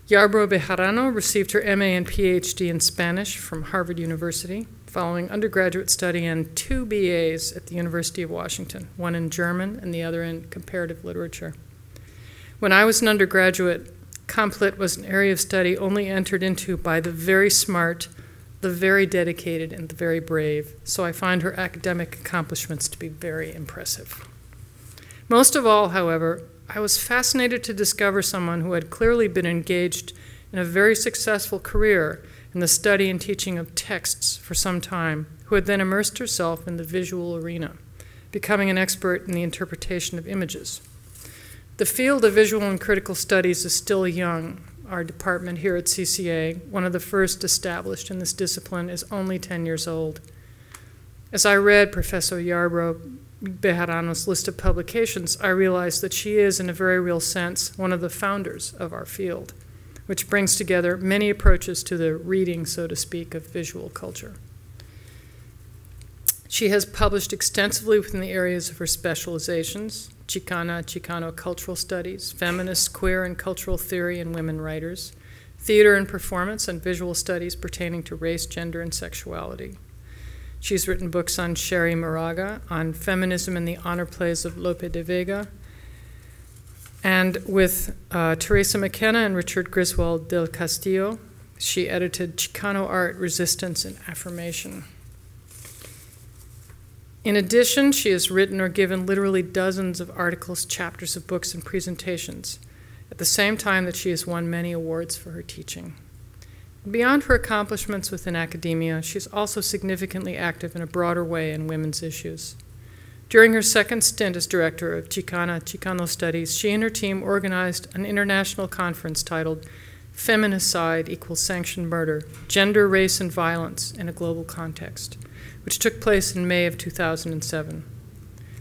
Yarbro-Bejarano received her MA and PhD in Spanish from Harvard University, following undergraduate study and 2 BAs at the University of Washington, one in German and the other in comparative literature. When I was an undergraduate, comp lit was an area of study only entered into by the very smart, the very dedicated, and the very brave, so I find her academic accomplishments to be very impressive. Most of all, however, I was fascinated to discover someone who had clearly been engaged in a very successful career in the study and teaching of texts for some time, who had then immersed herself in the visual arena, becoming an expert in the interpretation of images. The field of visual and critical studies is still young. Our department here at CCA, one of the first established in this discipline, is only 10 years old. As I read Professor Yarbro-Bejarano's list of publications, I realized that she is, in a very real sense, one of the founders of our field, which brings together many approaches to the reading, so to speak, of visual culture. She has published extensively within the areas of her specializations: Chicana, Chicano cultural studies, feminist, queer, and cultural theory and women writers, theater and performance, and visual studies pertaining to race, gender, and sexuality. She's written books on Cherríe Moraga, on feminism and the honor plays of Lope de Vega, and with Teresa McKenna and Richard Griswold del Castillo, she edited Chicano Art, Resistance, and Affirmation. In addition, she has written or given literally dozens of articles, chapters of books, and presentations, at the same time that she has won many awards for her teaching. Beyond her accomplishments within academia, she's also significantly active in a broader way in women's issues. During her second stint as director of Chicana, Chicano Studies, she and her team organized an international conference titled Feminicide Sanctioned Murder, Gender, Race, and Violence in a Global Context, which took place in May of 2007.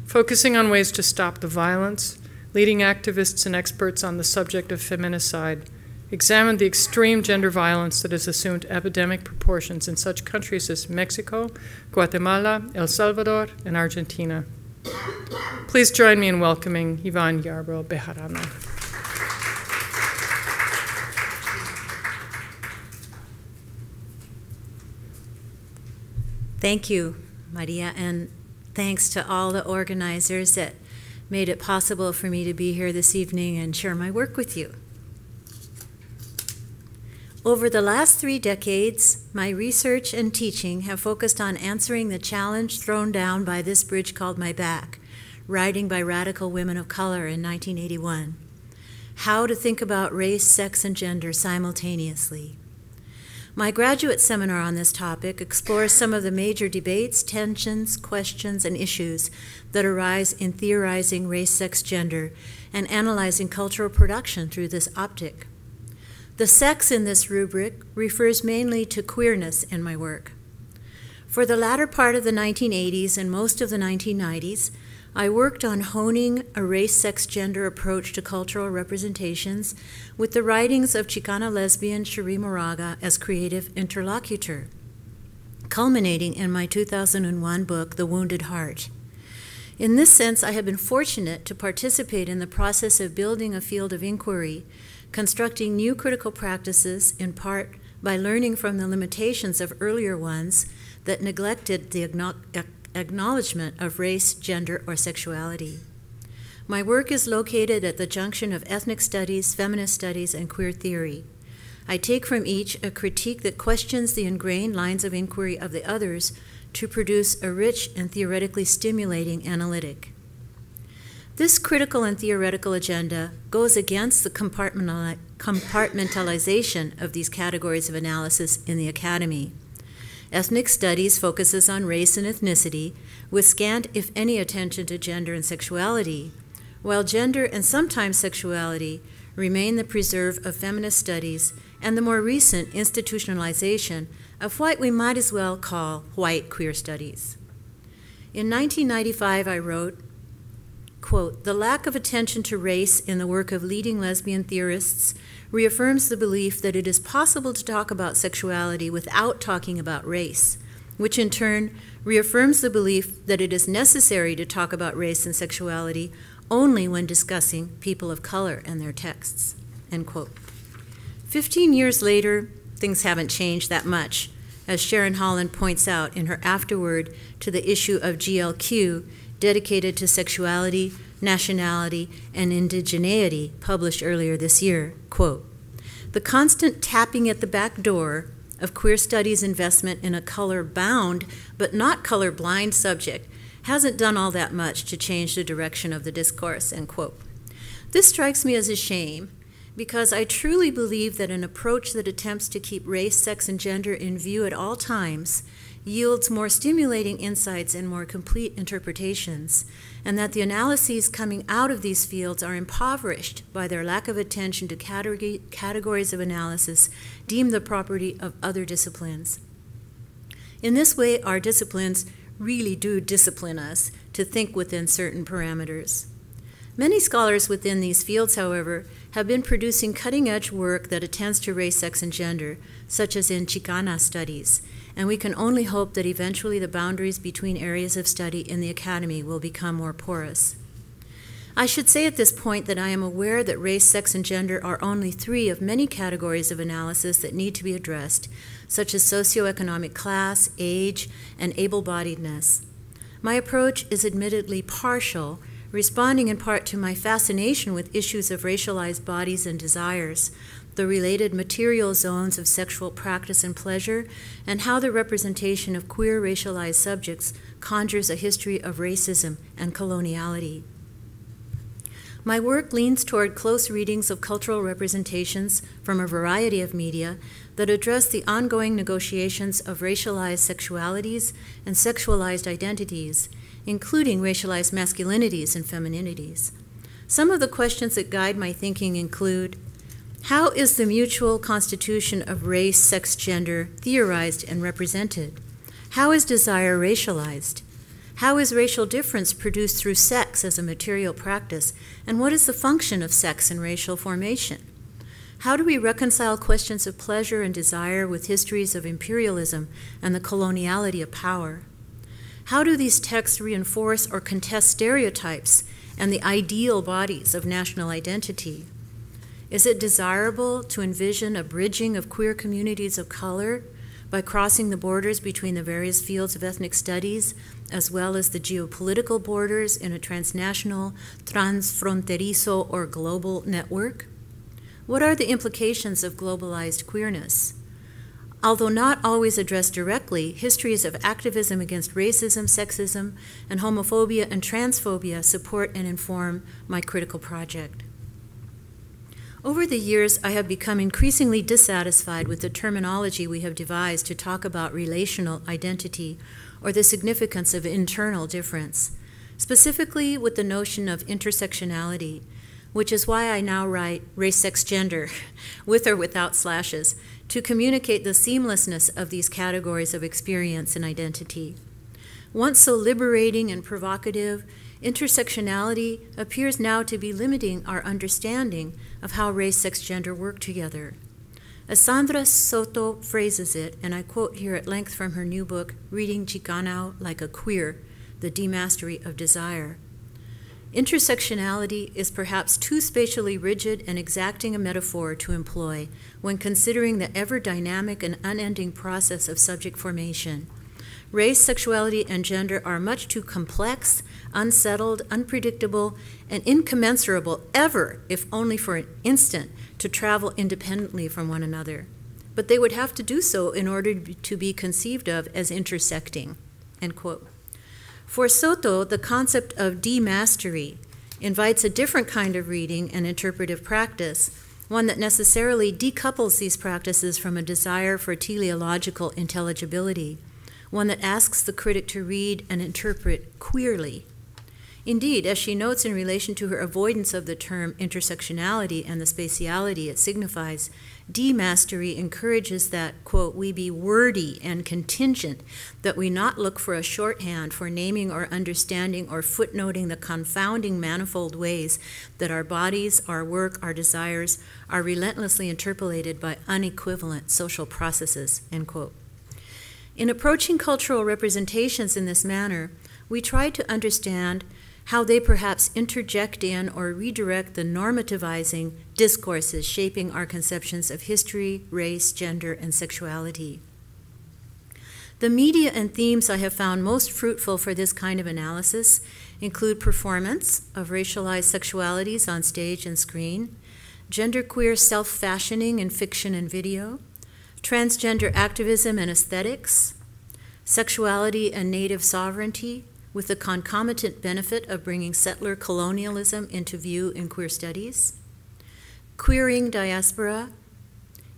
Focusing on ways to stop the violence, leading activists and experts on the subject of feminicide examined the extreme gender violence that has assumed epidemic proportions in such countries as Mexico, Guatemala, El Salvador, and Argentina. Please join me in welcoming Yvonne Yarbro-Bejarano. Thank you, Maria, and thanks to all the organizers that made it possible for me to be here this evening and share my work with you. Over the last 3 decades, my research and teaching have focused on answering the challenge thrown down by this bridge called my back, writing by radical women of color in 1981. How to think about race, sex, and gender simultaneously. My graduate seminar on this topic explores some of the major debates, tensions, questions, and issues that arise in theorizing race, sex, gender, and analyzing cultural production through this optic. The sex in this rubric refers mainly to queerness in my work. For the latter part of the 1980s and most of the 1990s, I worked on honing a race, sex, gender approach to cultural representations with the writings of Chicana lesbian Cherríe Moraga as creative interlocutor, culminating in my 2001 book, The Wounded Heart. In this sense, I have been fortunate to participate in the process of building a field of inquiry, constructing new critical practices, in part by learning from the limitations of earlier ones that neglected the acknowledgement of race, gender, or sexuality. My work is located at the junction of ethnic studies, feminist studies, and queer theory. I take from each a critique that questions the ingrained lines of inquiry of the others to produce a rich and theoretically stimulating analytic. This critical and theoretical agenda goes against the compartmentalization of these categories of analysis in the academy. Ethnic studies focuses on race and ethnicity, with scant, if any, attention to gender and sexuality, while gender and sometimes sexuality remain the preserve of feminist studies and the more recent institutionalization of what we might as well call white queer studies. In 1995, I wrote, quote, "The lack of attention to race in the work of leading lesbian theorists reaffirms the belief that it is possible to talk about sexuality without talking about race, which in turn reaffirms the belief that it is necessary to talk about race and sexuality only when discussing people of color and their texts," end quote. 15 years later, things haven't changed that much, as Sharon Holland points out in her afterword to the issue of GLQ dedicated to sexuality, nationality, and indigeneity, published earlier this year. Quote, "The constant tapping at the back door of queer studies investment in a color-bound but not color-blind subject hasn't done all that much to change the direction of the discourse," end quote. This strikes me as a shame, because I truly believe that an approach that attempts to keep race, sex, and gender in view at all times yields more stimulating insights and more complete interpretations, and that the analyses coming out of these fields are impoverished by their lack of attention to categories of analysis deemed the property of other disciplines. In this way, our disciplines really do discipline us to think within certain parameters. Many scholars within these fields, however, have been producing cutting-edge work that attends to race, sex, and gender, such as in Chicana studies, and we can only hope that eventually the boundaries between areas of study in the academy will become more porous. I should say at this point that I am aware that race, sex, and gender are only 3 of many categories of analysis that need to be addressed, such as socioeconomic class, age, and able-bodiedness. My approach is admittedly partial, responding in part to my fascination with issues of racialized bodies and desires, the related material zones of sexual practice and pleasure, and how the representation of queer racialized subjects conjures a history of racism and coloniality. My work leans toward close readings of cultural representations from a variety of media that address the ongoing negotiations of racialized sexualities and sexualized identities, including racialized masculinities and femininities. Some of the questions that guide my thinking include: how is the mutual constitution of race, sex, gender theorized and represented? How is desire racialized? How is racial difference produced through sex as a material practice? And what is the function of sex in racial formation? How do we reconcile questions of pleasure and desire with histories of imperialism and the coloniality of power? How do these texts reinforce or contest stereotypes and the ideal bodies of national identity? Is it desirable to envision a bridging of queer communities of color by crossing the borders between the various fields of ethnic studies, as well as the geopolitical borders in a transnational, transfronterizo, or global network? What are the implications of globalized queerness? Although not always addressed directly, histories of activism against racism, sexism, and homophobia and transphobia support and inform my critical project. Over the years, I have become increasingly dissatisfied with the terminology we have devised to talk about relational identity or the significance of internal difference, specifically with the notion of intersectionality, which is why I now write race, sex, gender, with or without slashes, to communicate the seamlessness of these categories of experience and identity. Once so liberating and provocative, intersectionality appears now to be limiting our understanding of how race, sex, gender work together. As Sandra Soto phrases it, and I quote here at length from her new book, Reading Chicano Like a Queer, The Demastery of Desire, intersectionality is perhaps too spatially rigid and exacting a metaphor to employ when considering the ever-dynamic and unending process of subject formation. Race, sexuality, and gender are much too complex, unsettled, unpredictable, and incommensurable ever, if only for an instant, to travel independently from one another. But they would have to do so in order to be conceived of as intersecting, end quote. For Soto, the concept of demastery invites a different kind of reading and interpretive practice, one that necessarily decouples these practices from a desire for teleological intelligibility, one that asks the critic to read and interpret queerly. Indeed, as she notes in relation to her avoidance of the term intersectionality and the spatiality it signifies, demastery encourages that, quote, we be wordy and contingent, that we not look for a shorthand for naming or understanding or footnoting the confounding manifold ways that our bodies, our work, our desires are relentlessly interpolated by unequivalent social processes, end quote. In approaching cultural representations in this manner, we try to understand how they perhaps interject in or redirect the normativizing discourses shaping our conceptions of history, race, gender, and sexuality. The media and themes I have found most fruitful for this kind of analysis include performance of racialized sexualities on stage and screen, genderqueer self-fashioning in fiction and video, transgender activism and aesthetics, sexuality and native sovereignty, with the concomitant benefit of bringing settler colonialism into view in queer studies, queering diaspora,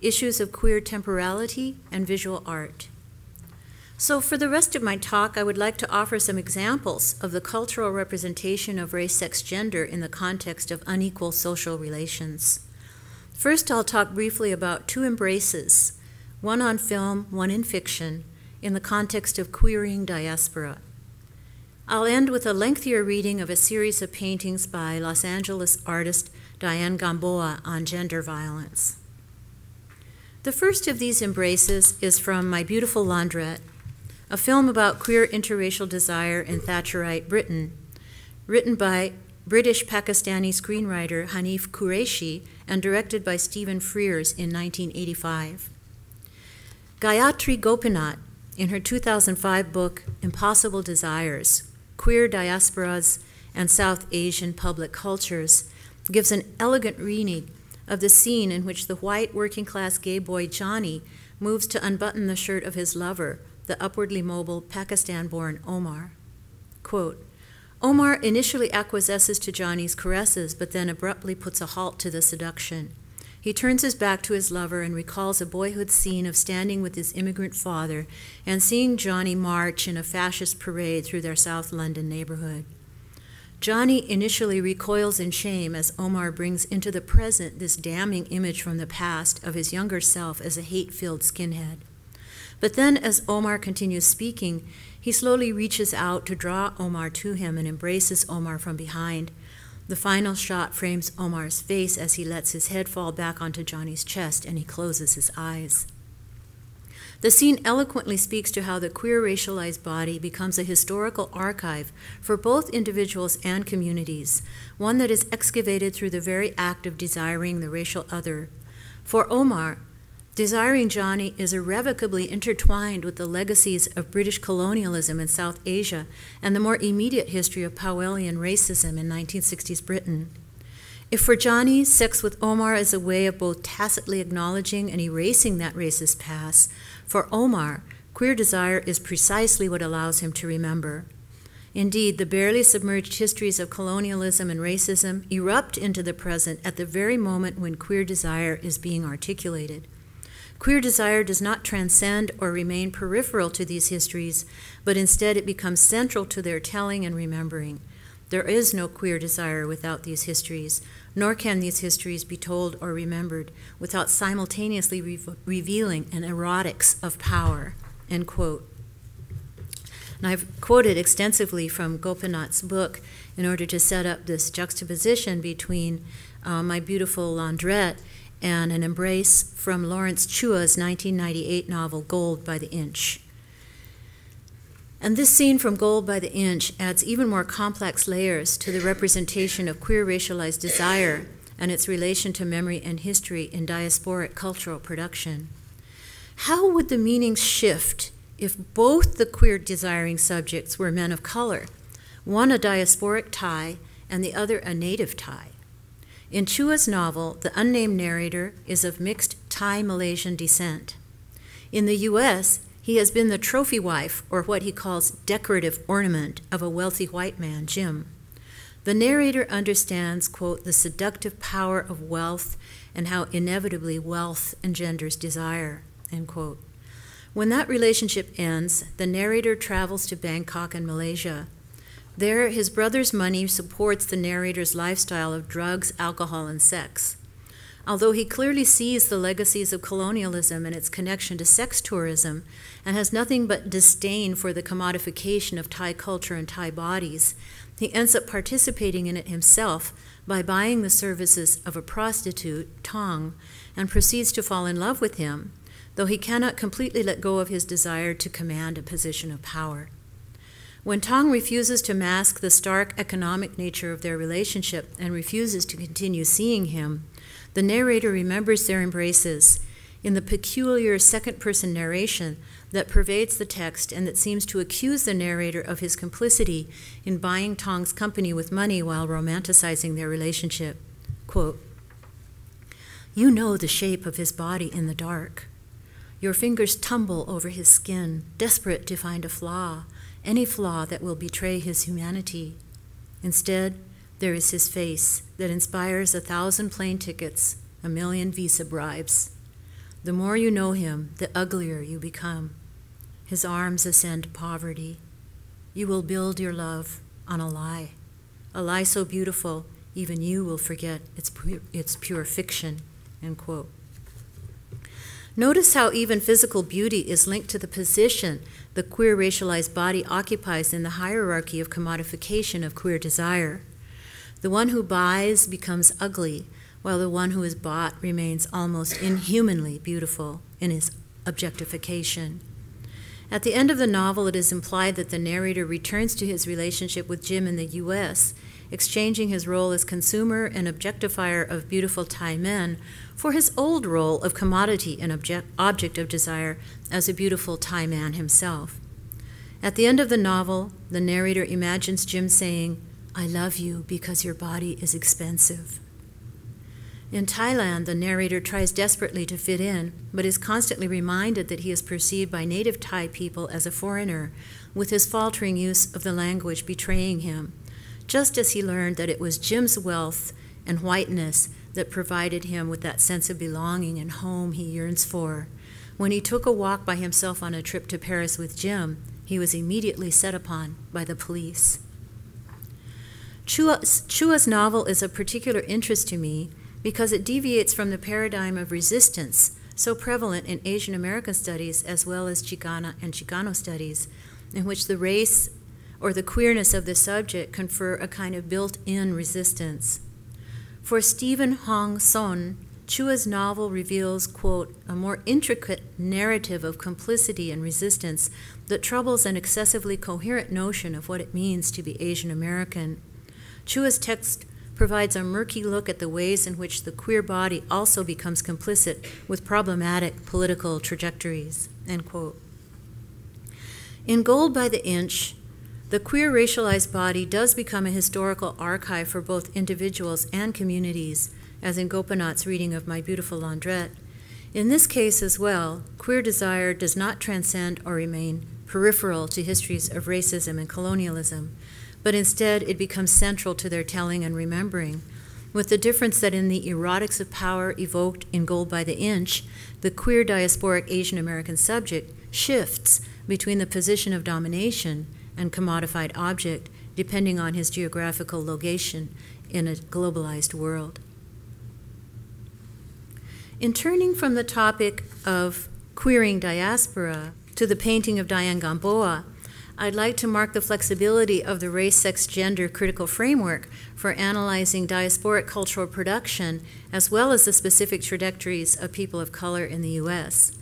issues of queer temporality, and visual art. So for the rest of my talk, I would like to offer some examples of the cultural representation of race, sex, gender in the context of unequal social relations. First, I'll talk briefly about two embraces, one on film, one in fiction, in the context of queering diaspora. I'll end with a lengthier reading of a series of paintings by Los Angeles artist Diane Gamboa on gender violence. The first of these embraces is from My Beautiful Laundrette, a film about queer interracial desire in Thatcherite Britain, written by British-Pakistani screenwriter Hanif Qureshi and directed by Stephen Frears in 1985. Gayatri Gopinath, in her 2005 book, Impossible Desires, Queer Diasporas and South Asian Public Cultures, gives an elegant reading of the scene in which the white working-class gay boy Johnny moves to unbutton the shirt of his lover, the upwardly mobile Pakistan-born Omar. Quote, Omar initially acquiesces to Johnny's caresses, but then abruptly puts a halt to the seduction. He turns his back to his lover and recalls a boyhood scene of standing with his immigrant father and seeing Johnny march in a fascist parade through their South London neighborhood. Johnny initially recoils in shame as Omar brings into the present this damning image from the past of his younger self as a hate-filled skinhead. But then, as Omar continues speaking, he slowly reaches out to draw Omar to him and embraces Omar from behind. The final shot frames Omar's face as he lets his head fall back onto Johnny's chest and he closes his eyes. The scene eloquently speaks to how the queer racialized body becomes a historical archive for both individuals and communities, one that is excavated through the very act of desiring the racial other. For Omar, desiring Johnny is irrevocably intertwined with the legacies of British colonialism in South Asia and the more immediate history of Powellian racism in 1960s Britain. If for Johnny, sex with Omar is a way of both tacitly acknowledging and erasing that racist past, for Omar, queer desire is precisely what allows him to remember. Indeed, the barely submerged histories of colonialism and racism erupt into the present at the very moment when queer desire is being articulated. Queer desire does not transcend or remain peripheral to these histories, but instead it becomes central to their telling and remembering. There is no queer desire without these histories, nor can these histories be told or remembered without simultaneously revealing an erotics of power, end quote. And I've quoted extensively from Gopinath's book in order to set up this juxtaposition between My Beautiful Laundrette and an embrace from Lawrence Chua's 1998 novel, Gold by the Inch. And this scene from Gold by the Inch adds even more complex layers to the representation of queer racialized desire and its relation to memory and history in diasporic cultural production. How would the meanings shift if both the queer desiring subjects were men of color, one a diasporic Thai and the other a native Thai? In Chua's novel, the unnamed narrator is of mixed Thai-Malaysian descent. In the U.S., he has been the trophy wife, or what he calls decorative ornament, of a wealthy white man, Jim. The narrator understands, quote, the seductive power of wealth and how inevitably wealth engenders desire, end quote. When that relationship ends, the narrator travels to Bangkok and Malaysia. There, his brother's money supports the narrator's lifestyle of drugs, alcohol, and sex. Although he clearly sees the legacies of colonialism and its connection to sex tourism and has nothing but disdain for the commodification of Thai culture and Thai bodies, he ends up participating in it himself by buying the services of a prostitute, Tong, and proceeds to fall in love with him, though he cannot completely let go of his desire to command a position of power. When Tong refuses to mask the stark economic nature of their relationship and refuses to continue seeing him, the narrator remembers their embraces in the peculiar second-person narration that pervades the text and that seems to accuse the narrator of his complicity in buying Tong's company with money while romanticizing their relationship. Quote, "You know the shape of his body in the dark. Your fingers tumble over his skin, desperate to find a flaw, any flaw that will betray his humanity. Instead, there is his face that inspires 1,000 plane tickets, 1,000,000 visa bribes. The more you know him, the uglier you become. His arms ascend to poverty. You will build your love on a lie so beautiful, even you will forget it's pure fiction," end quote. Notice how even physical beauty is linked to the position the queer racialized body occupies in the hierarchy of commodification of queer desire. The one who buys becomes ugly, while the one who is bought remains almost inhumanly beautiful in his objectification. At the end of the novel, it is implied that the narrator returns to his relationship with Jim in the U.S., exchanging his role as consumer and objectifier of beautiful Thai men for his old role of commodity and object of desire as a beautiful Thai man himself. At the end of the novel, the narrator imagines Jim saying, "I love you because your body is expensive." In Thailand, the narrator tries desperately to fit in, but is constantly reminded that he is perceived by native Thai people as a foreigner, with his faltering use of the language betraying him, just as he learned that it was Jim's wealth and whiteness that provided him with that sense of belonging and home he yearns for. When he took a walk by himself on a trip to Paris with Jim, he was immediately set upon by the police. Chua's novel is of particular interest to me because it deviates from the paradigm of resistance so prevalent in Asian American studies as well as Chicana and Chicano studies, in which the race or the queerness of the subject confer a kind of built-in resistance. For Stephen Hong Son, Chua's novel reveals, quote, "a more intricate narrative of complicity and resistance that troubles an excessively coherent notion of what it means to be Asian American. Chua's text provides a murky look at the ways in which the queer body also becomes complicit with problematic political trajectories," end quote. In Gold by the Inch, the queer racialized body does become a historical archive for both individuals and communities, as in Gopinath's reading of My Beautiful Laundrette. In this case as well, queer desire does not transcend or remain peripheral to histories of racism and colonialism, but instead it becomes central to their telling and remembering, with the difference that in the erotics of power evoked in Gold by the Inch, the queer diasporic Asian American subject shifts between the position of domination and commodified object, depending on his geographical location in a globalized world. In turning from the topic of queering diaspora to the painting of Diane Gamboa, I'd like to mark the flexibility of the race, sex, gender critical framework for analyzing diasporic cultural production, as well as the specific trajectories of people of color in the U.S.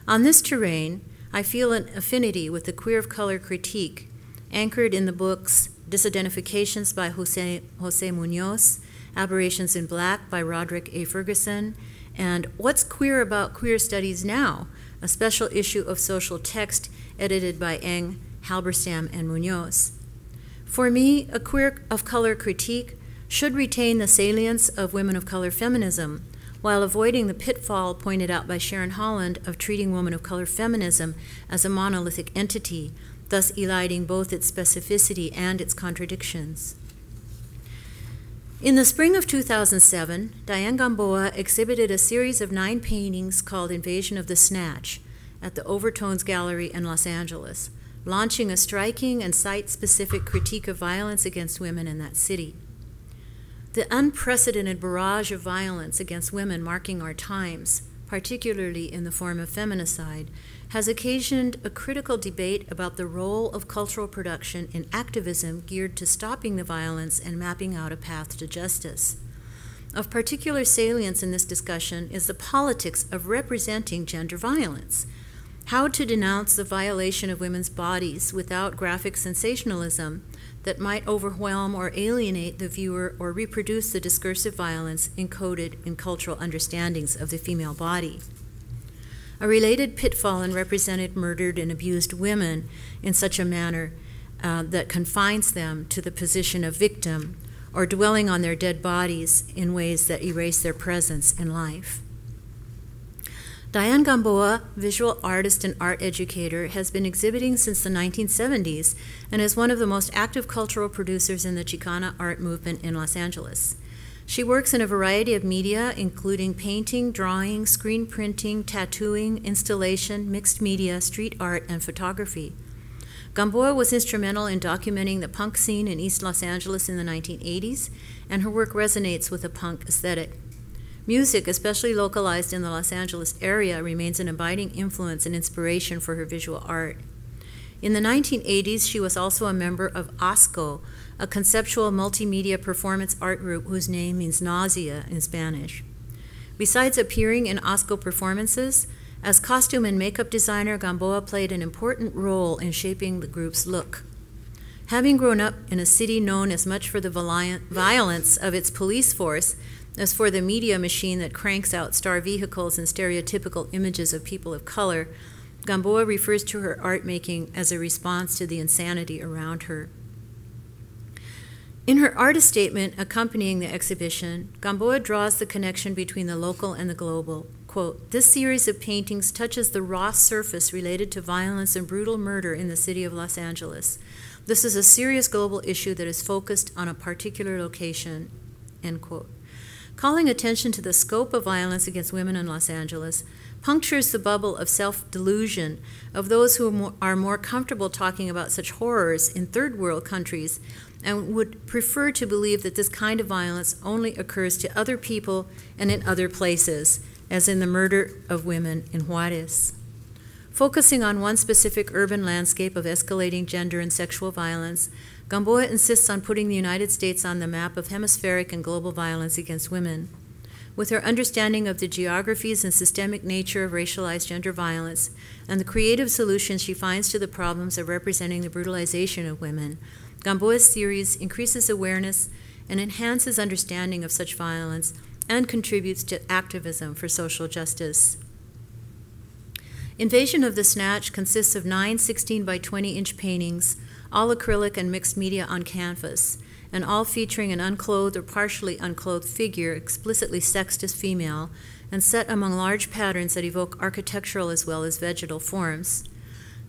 On this terrain, I feel an affinity with the queer of color critique, anchored in the books Disidentifications by Jose Munoz, Aberrations in Black by Roderick A. Ferguson, and What's Queer About Queer Studies Now, a special issue of Social Text edited by Eng, Halberstam, and Munoz. For me, a queer of color critique should retain the salience of women of color feminism, while avoiding the pitfall pointed out by Sharon Holland of treating women of color feminism as a monolithic entity, thus eliding both its specificity and its contradictions. In the spring of 2007, Diane Gamboa exhibited a series of 9 paintings called Invasion of the Snatch at the Overtones Gallery in Los Angeles, launching a striking and site-specific critique of violence against women in that city. The unprecedented barrage of violence against women marking our times, particularly in the form of feminicide, has occasioned a critical debate about the role of cultural production in activism geared to stopping the violence and mapping out a path to justice. Of particular salience in this discussion is the politics of representing gender violence. How to denounce the violation of women's bodies without graphic sensationalism that might overwhelm or alienate the viewer or reproduce the discursive violence encoded in cultural understandings of the female body. A related pitfall in represented murdered and abused women in such a manner that confines them to the position of victim or dwelling on their dead bodies in ways that erase their presence in life. Diane Gamboa, visual artist and art educator, has been exhibiting since the 1970s and is one of the most active cultural producers in the Chicana art movement in Los Angeles. She works in a variety of media, including painting, drawing, screen printing, tattooing, installation, mixed media, street art, and photography. Gamboa was instrumental in documenting the punk scene in East Los Angeles in the 1980s, and her work resonates with a punk aesthetic. Music, especially localized in the Los Angeles area, remains an abiding influence and inspiration for her visual art. In the 1980s, she was also a member of ASCO, a conceptual multimedia performance art group whose name means nausea in Spanish. Besides appearing in ASCO performances, as costume and makeup designer, Gamboa played an important role in shaping the group's look. Having grown up in a city known as much for the violence of its police force as for the media machine that cranks out star vehicles and stereotypical images of people of color, Gamboa refers to her art making as a response to the insanity around her. In her artist statement accompanying the exhibition, Gamboa draws the connection between the local and the global. Quote, "This series of paintings touches the raw surface related to violence and brutal murder in the city of Los Angeles. This is a serious global issue that is focused on a particular location," end quote. Calling attention to the scope of violence against women in Los Angeles punctures the bubble of self-delusion of those who are more comfortable talking about such horrors in third world countries and would prefer to believe that this kind of violence only occurs to other people and in other places, as in the murder of women in Juarez. Focusing on one specific urban landscape of escalating gender and sexual violence, Gamboa insists on putting the United States on the map of hemispheric and global violence against women. With her understanding of the geographies and systemic nature of racialized gender violence and the creative solutions she finds to the problems of representing the brutalization of women, Gamboa's series increases awareness and enhances understanding of such violence and contributes to activism for social justice. Invasion of the Snatch consists of 9 16 by 20-inch paintings, all acrylic and mixed media on canvas, and all featuring an unclothed or partially unclothed figure explicitly sexed as female and set among large patterns that evoke architectural as well as vegetal forms.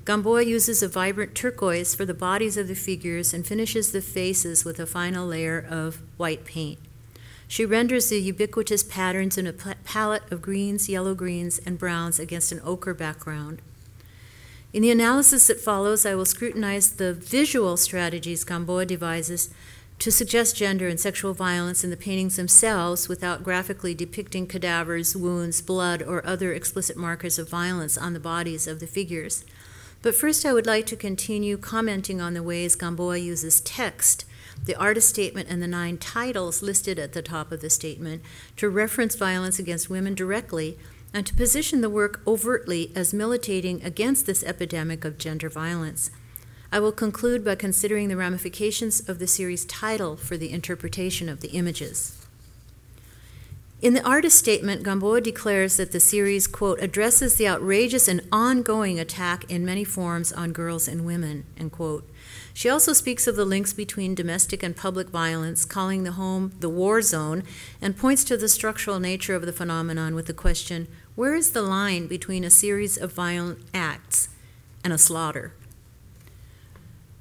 Gamboa uses a vibrant turquoise for the bodies of the figures and finishes the faces with a final layer of white paint. She renders the ubiquitous patterns in a palette of greens, yellow greens, and browns against an ochre background. In the analysis that follows, I will scrutinize the visual strategies Gamboa devises to suggest gender and sexual violence in the paintings themselves without graphically depicting cadavers, wounds, blood, or other explicit markers of violence on the bodies of the figures. But first, I would like to continue commenting on the ways Gamboa uses text, the artist statement, and the 9 titles listed at the top of the statement to reference violence against women directly and to position the work overtly as militating against this epidemic of gender violence. I will conclude by considering the ramifications of the series title for the interpretation of the images. In the artist statement, Gamboa declares that the series, quote, addresses the outrageous and ongoing attack in many forms on girls and women, end quote. She also speaks of the links between domestic and public violence, calling the home the war zone, and points to the structural nature of the phenomenon with the question, where is the line between a series of violent acts and a slaughter?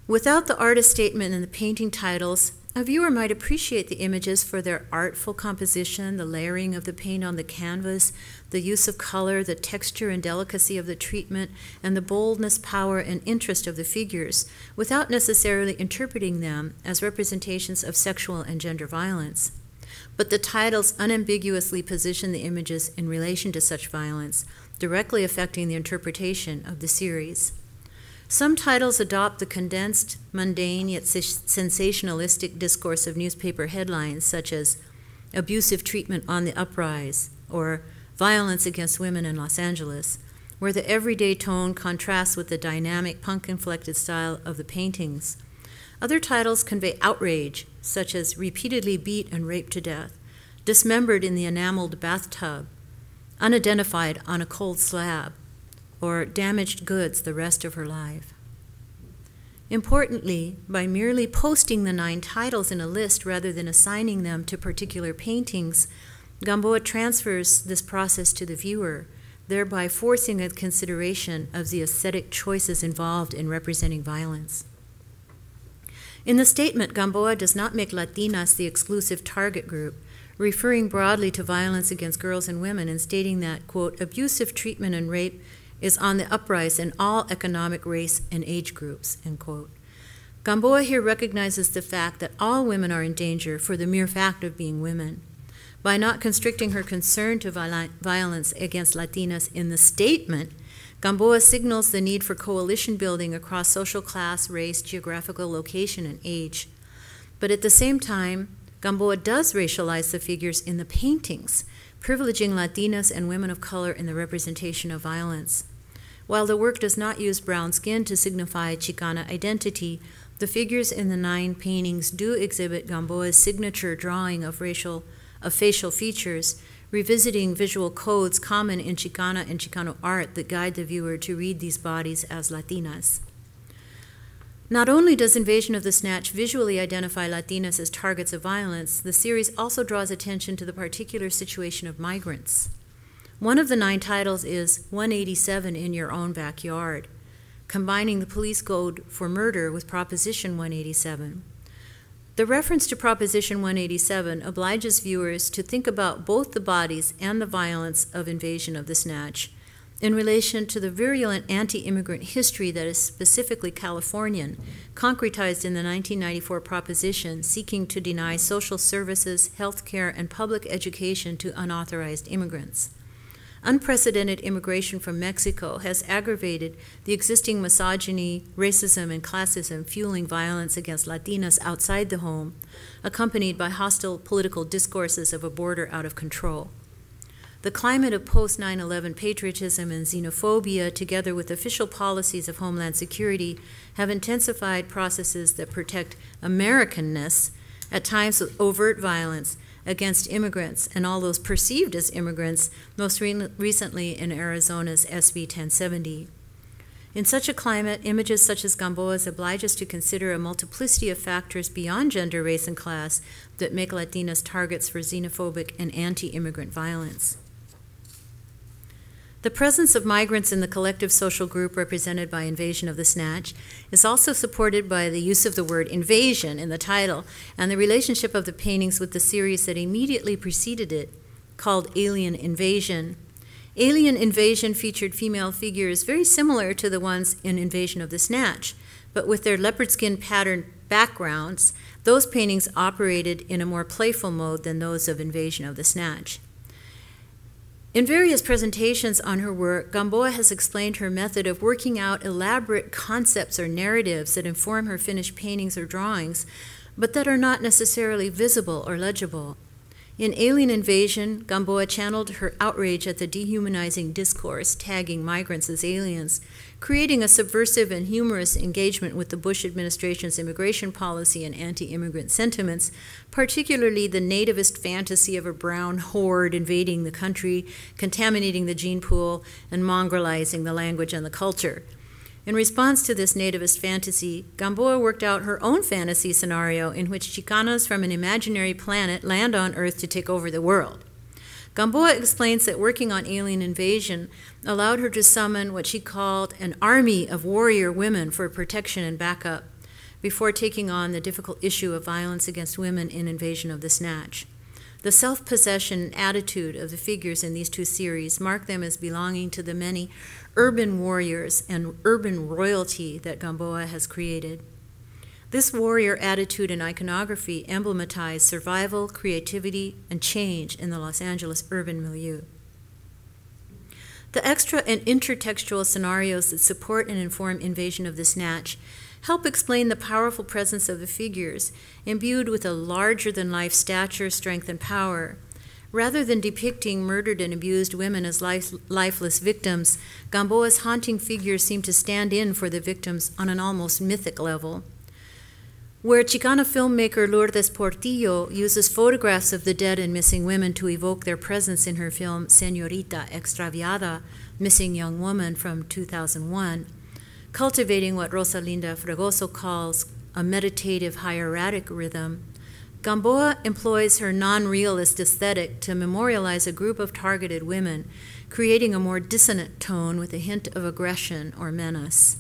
Without the artist statement and the painting titles, a viewer might appreciate the images for their artful composition, the layering of the paint on the canvas, the use of color, the texture and delicacy of the treatment, and the boldness, power, and interest of the figures, without necessarily interpreting them as representations of sexual and gender violence. But the titles unambiguously position the images in relation to such violence, directly affecting the interpretation of the series. Some titles adopt the condensed, mundane, yet sensationalistic discourse of newspaper headlines, such as abusive treatment on the uprise, or violence against women in Los Angeles, where the everyday tone contrasts with the dynamic, punk-inflected style of the paintings. Other titles convey outrage, such as repeatedly beat and raped to death, dismembered in the enameled bathtub, unidentified on a cold slab, or damaged goods the rest of her life. Importantly, by merely posting the 9 titles in a list rather than assigning them to particular paintings, Gamboa transfers this process to the viewer, thereby forcing a consideration of the aesthetic choices involved in representing violence. In the statement, Gamboa does not make Latinas the exclusive target group, referring broadly to violence against girls and women and stating that, quote, abusive treatment and rape is on the uprise in all economic, race, and age groups, end quote. Gamboa here recognizes the fact that all women are in danger for the mere fact of being women. By not constricting her concern to violence against Latinas in the statement, Gamboa signals the need for coalition building across social class, race, geographical location, and age. But at the same time, Gamboa does racialize the figures in the paintings, privileging Latinas and women of color in the representation of violence. While the work does not use brown skin to signify Chicana identity, the figures in the 9 paintings do exhibit Gamboa's signature drawing of facial features, revisiting visual codes common in Chicana and Chicano art that guide the viewer to read these bodies as Latinas. Not only does Invasion of the Snatch visually identify Latinas as targets of violence, the series also draws attention to the particular situation of migrants. One of the 9 titles is 187 in Your Own Backyard, combining the police code for murder with Proposition 187. The reference to Proposition 187 obliges viewers to think about both the bodies and the violence of Invasion of the Snatch in relation to the virulent anti-immigrant history that is specifically Californian, concretized in the 1994 proposition seeking to deny social services, health care, and public education to unauthorized immigrants. Unprecedented immigration from Mexico has aggravated the existing misogyny, racism, and classism fueling violence against Latinas outside the home, accompanied by hostile political discourses of a border out of control. The climate of post-9/11 patriotism and xenophobia, together with official policies of Homeland Security, have intensified processes that protect Americanness, at times with overt violence, against immigrants and all those perceived as immigrants, most recently in Arizona's SB 1070. In such a climate, images such as Gamboa's oblige us to consider a multiplicity of factors beyond gender, race, and class that make Latinas targets for xenophobic and anti-immigrant violence. The presence of migrants in the collective social group represented by Invasion of the Snatch is also supported by the use of the word invasion in the title and the relationship of the paintings with the series that immediately preceded it, called Alien Invasion. Alien Invasion featured female figures very similar to the ones in Invasion of the Snatch, but with their leopard skin patterned backgrounds, those paintings operated in a more playful mode than those of Invasion of the Snatch. In various presentations on her work, Gamboa has explained her method of working out elaborate concepts or narratives that inform her finished paintings or drawings, but that are not necessarily visible or legible. In Alien Invasion, Gamboa channeled her outrage at the dehumanizing discourse tagging migrants as aliens, creating a subversive and humorous engagement with the Bush administration's immigration policy and anti-immigrant sentiments, particularly the nativist fantasy of a brown horde invading the country, contaminating the gene pool, and mongrelizing the language and the culture. In response to this nativist fantasy, Gamboa worked out her own fantasy scenario in which Chicanas from an imaginary planet land on Earth to take over the world. Gamboa explains that working on Alien Invasion allowed her to summon what she called an army of warrior women for protection and backup before taking on the difficult issue of violence against women in Invasion of the Snatch. The self-possession and attitude of the figures in these 2 series mark them as belonging to the many urban warriors and urban royalty that Gamboa has created. This warrior attitude and iconography emblematize survival, creativity, and change in the Los Angeles urban milieu. The extra and intertextual scenarios that support and inform Invasion of the Snatch help explain the powerful presence of the figures, imbued with a larger-than-life stature, strength, and power, Rather than depicting murdered and abused women as lifeless victims, Gamboa's haunting figures seem to stand in for the victims on an almost mythic level. Where Chicana filmmaker Lourdes Portillo uses photographs of the dead and missing women to evoke their presence in her film Señorita Extraviada, Missing Young Woman from 2001, cultivating what Rosalinda Fregoso calls a meditative hieratic rhythm, Gamboa employs her non-realist aesthetic to memorialize a group of targeted women, creating a more dissonant tone with a hint of aggression or menace.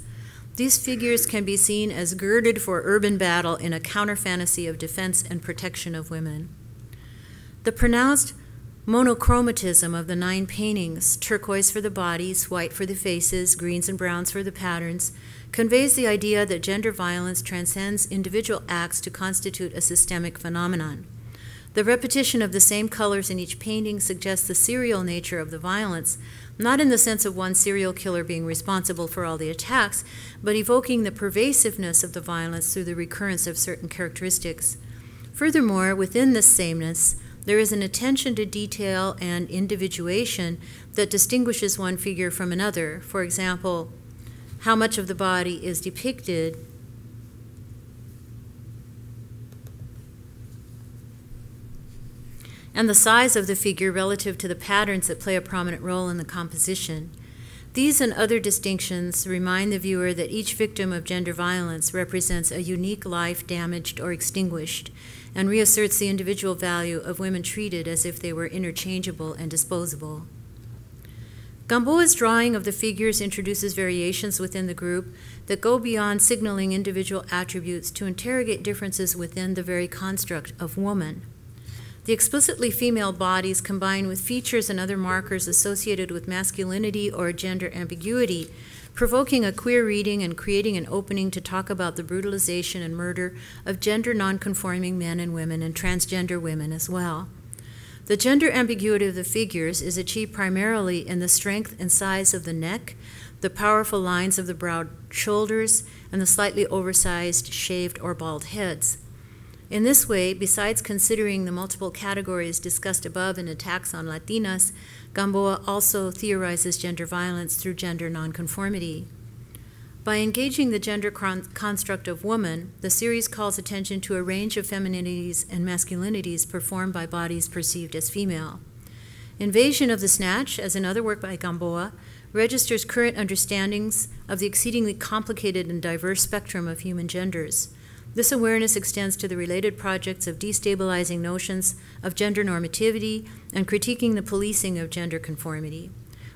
These figures can be seen as girded for urban battle in a counter-fantasy of defense and protection of women. The pronounced monochromatism of the 9 paintings, turquoise for the bodies, white for the faces, greens and browns for the patterns, conveys the idea that gender violence transcends individual acts to constitute a systemic phenomenon. The repetition of the same colors in each painting suggests the serial nature of the violence, not in the sense of one serial killer being responsible for all the attacks, but evoking the pervasiveness of the violence through the recurrence of certain characteristics. Furthermore, within this sameness, there is an attention to detail and individuation that distinguishes one figure from another. For example, how much of the body is depicted and the size of the figure relative to the patterns that play a prominent role in the composition. These and other distinctions remind the viewer that each victim of gender violence represents a unique life damaged or extinguished, and reasserts the individual value of women treated as if they were interchangeable and disposable. Gamboa's drawing of the figures introduces variations within the group that go beyond signaling individual attributes to interrogate differences within the very construct of woman. The explicitly female bodies combine with features and other markers associated with masculinity or gender ambiguity, provoking a queer reading and creating an opening to talk about the brutalization and murder of gender nonconforming men and women and transgender women as well. The gender ambiguity of the figures is achieved primarily in the strength and size of the neck, the powerful lines of the browed shoulders, and the slightly oversized, shaved, or bald heads. In this way, besides considering the multiple categories discussed above in attacks on Latinas, Gamboa also theorizes gender violence through gender nonconformity. By engaging the gender construct of woman, the series calls attention to a range of femininities and masculinities performed by bodies perceived as female. Invasion of the Snatch, as another work by Gamboa, registers current understandings of the exceedingly complicated and diverse spectrum of human genders. This awareness extends to the related projects of destabilizing notions of gender normativity and critiquing the policing of gender conformity.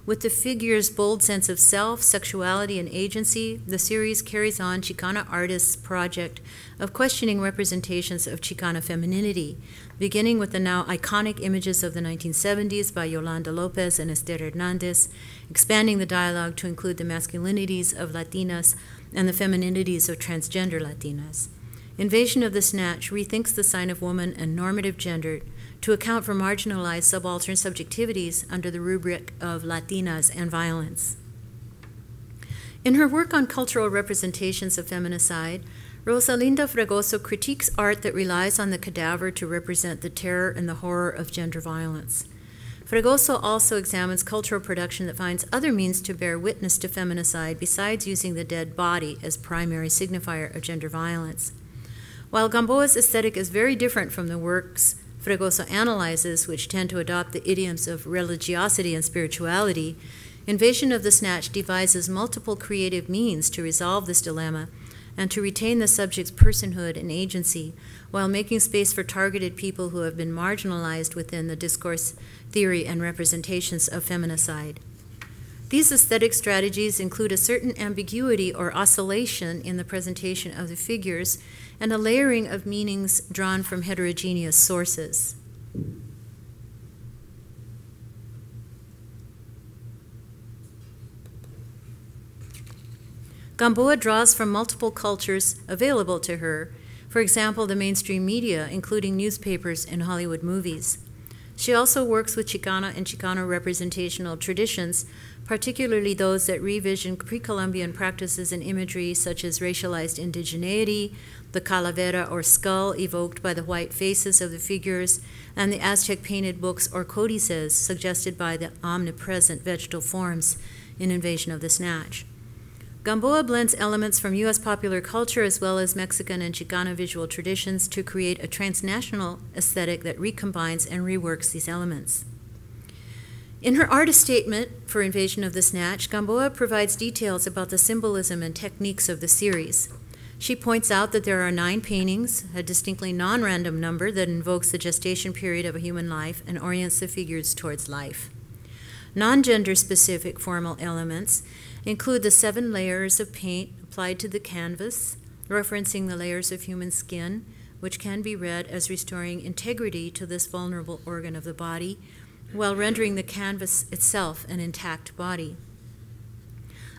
With the figure's bold sense of self, sexuality, and agency, the series carries on Chicana artists' project of questioning representations of Chicana femininity, beginning with the now iconic images of the 1970s by Yolanda Lopez and Esther Hernandez, expanding the dialogue to include the masculinities of Latinas and the femininities of transgender Latinas. Invasion of the Snatch rethinks the sign of woman and normative gender to account for marginalized subaltern subjectivities under the rubric of Latinas and violence. In her work on cultural representations of feminicide, Rosalinda Fregoso critiques art that relies on the cadaver to represent the terror and the horror of gender violence. Fregoso also examines cultural production that finds other means to bear witness to feminicide besides using the dead body as primary signifier of gender violence. While Gamboa's aesthetic is very different from the works Fregoso analyzes, which tend to adopt the idioms of religiosity and spirituality, Invasion of the Snatch devises multiple creative means to resolve this dilemma and to retain the subject's personhood and agency while making space for targeted people who have been marginalized within the discourse, theory, and representations of feminicide. These aesthetic strategies include a certain ambiguity or oscillation in the presentation of the figures and a layering of meanings drawn from heterogeneous sources. Gamboa draws from multiple cultures available to her, for example, the mainstream media, including newspapers and Hollywood movies. She also works with Chicana and Chicano representational traditions, particularly those that revision pre-Columbian practices and imagery such as racialized indigeneity, the calavera or skull evoked by the white faces of the figures, and the Aztec painted books or codices suggested by the omnipresent vegetal forms in Invasion of the Snatch. Gamboa blends elements from U.S. popular culture as well as Mexican and Chicana visual traditions to create a transnational aesthetic that recombines and reworks these elements. In her artist statement for Invasion of the Snatch, Gamboa provides details about the symbolism and techniques of the series. She points out that there are 9 paintings, a distinctly non-random number that invokes the gestation period of a human life and orients the figures towards life. Non-gender specific formal elements include the 7 layers of paint applied to the canvas, referencing the layers of human skin, which can be read as restoring integrity to this vulnerable organ of the body, while rendering the canvas itself an intact body.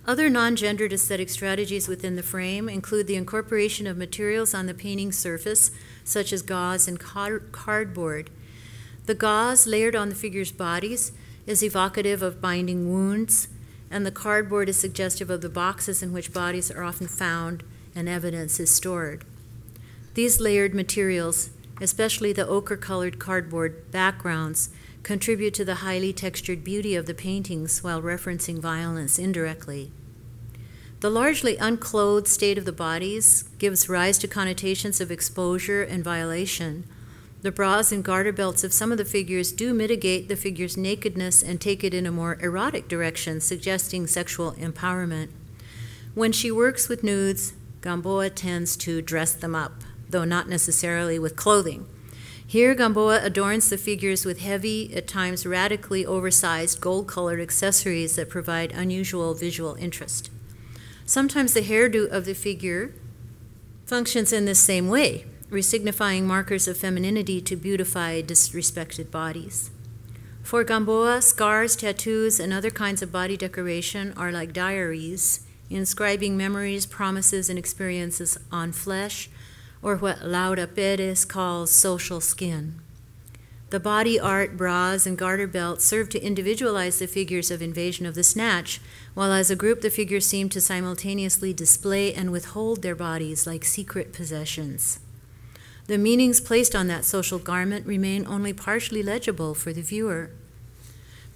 Other non-gendered aesthetic strategies within the frame include the incorporation of materials on the painting surface, such as gauze and cardboard. The gauze layered on the figures' bodies is evocative of binding wounds, and the cardboard is suggestive of the boxes in which bodies are often found and evidence is stored. These layered materials, especially the ochre-colored cardboard backgrounds, contribute to the highly textured beauty of the paintings while referencing violence indirectly. The largely unclothed state of the bodies gives rise to connotations of exposure and violation. The bras and garter belts of some of the figures do mitigate the figure's nakedness and take it in a more erotic direction, suggesting sexual empowerment. When she works with nudes, Gamboa tends to dress them up, though not necessarily with clothing. Here, Gamboa adorns the figures with heavy, at times radically oversized, gold-colored accessories that provide unusual visual interest. Sometimes the hairdo of the figure functions in this same way, resignifying markers of femininity to beautify disrespected bodies. For Gamboa, scars, tattoos, and other kinds of body decoration are like diaries, inscribing memories, promises, and experiences on flesh, or what Laura Perez calls social skin. The body art, bras, and garter belts serve to individualize the figures of Invasion of the Snatch, while as a group the figures seem to simultaneously display and withhold their bodies like secret possessions. The meanings placed on that social garment remain only partially legible for the viewer.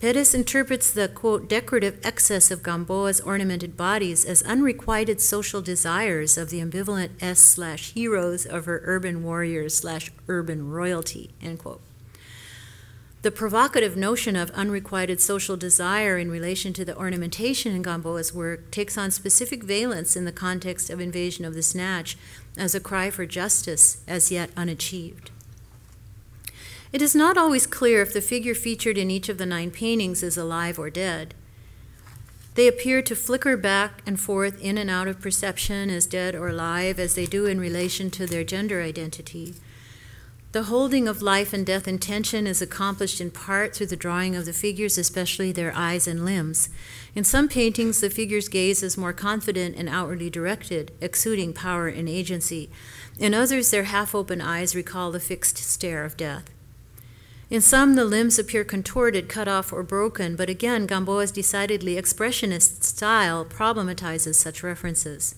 Perez interprets the, quote, decorative excess of Gamboa's ornamented bodies as unrequited social desires of the ambivalent S/heroes of her urban warriors/urban royalty, end quote. The provocative notion of unrequited social desire in relation to the ornamentation in Gamboa's work takes on specific valence in the context of Invasion of the Snatch as a cry for justice as yet unachieved. It is not always clear if the figure featured in each of the 9 paintings is alive or dead. They appear to flicker back and forth in and out of perception as dead or alive, as they do in relation to their gender identity. The holding of life and death in tension is accomplished in part through the drawing of the figures, especially their eyes and limbs. In some paintings, the figure's gaze is more confident and outwardly directed, exuding power and agency. In others, their half-open eyes recall the fixed stare of death. In some, the limbs appear contorted, cut off, or broken, but again, Gamboa's decidedly expressionist style problematizes such references.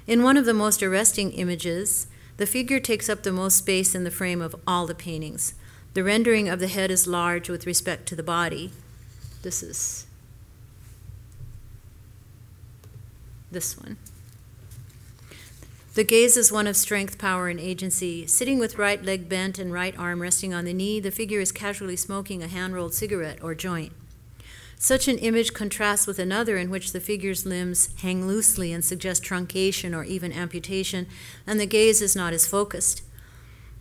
In one of the most arresting images, the figure takes up the most space in the frame of all the paintings. The rendering of the head is large with respect to the body. This is this one. The gaze is one of strength, power, and agency. Sitting with right leg bent and right arm resting on the knee, the figure is casually smoking a hand-rolled cigarette or joint. Such an image contrasts with another in which the figure's limbs hang loosely and suggest truncation or even amputation, and the gaze is not as focused.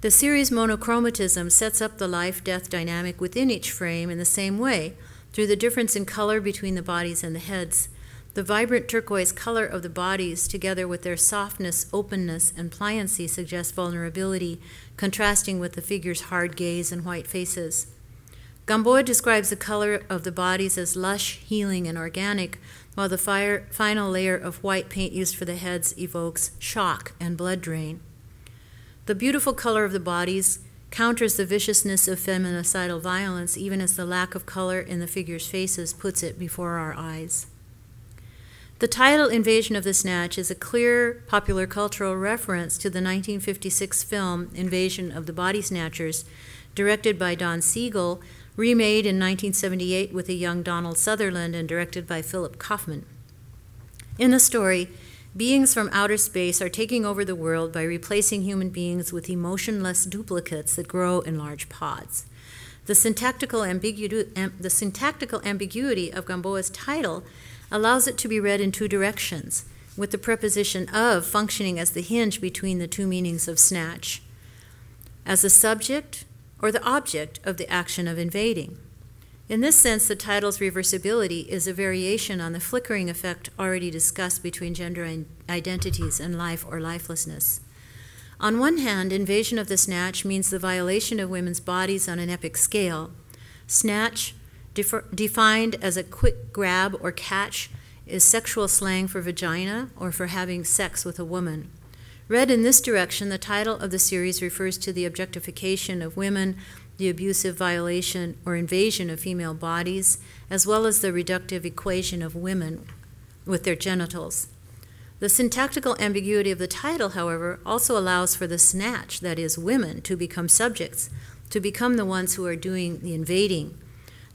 The series' monochromatism sets up the life-death dynamic within each frame in the same way, through the difference in color between the bodies and the heads. The vibrant turquoise color of the bodies, together with their softness, openness, and pliancy, suggest vulnerability, contrasting with the figure's hard gaze and white faces. Gamboa describes the color of the bodies as lush, healing, and organic, while the final layer of white paint used for the heads evokes shock and blood drain. The beautiful color of the bodies counters the viciousness of feminicidal violence, even as the lack of color in the figures' faces puts it before our eyes. The title Invasion of the Snatch is a clear popular cultural reference to the 1956 film Invasion of the Body Snatchers, directed by Don Siegel, remade in 1978 with a young Donald Sutherland and directed by Philip Kaufman. In the story, beings from outer space are taking over the world by replacing human beings with emotionless duplicates that grow in large pods. The syntactical ambiguity of Gamboa's title allows it to be read in two directions, with the preposition of functioning as the hinge between the two meanings of snatch, as the subject or the object of the action of invading. In this sense, the title's reversibility is a variation on the flickering effect already discussed between gender identities and life or lifelessness. On one hand, invasion of the snatch means the violation of women's bodies on an epic scale. Snatch, defined as a quick grab or catch, is sexual slang for vagina or for having sex with a woman. Read in this direction, the title of the series refers to the objectification of women, the abusive violation or invasion of female bodies, as well as the reductive equation of women with their genitals. The syntactical ambiguity of the title, however, also allows for the snatch, that is, women, to become subjects, to become the ones who are doing the invading.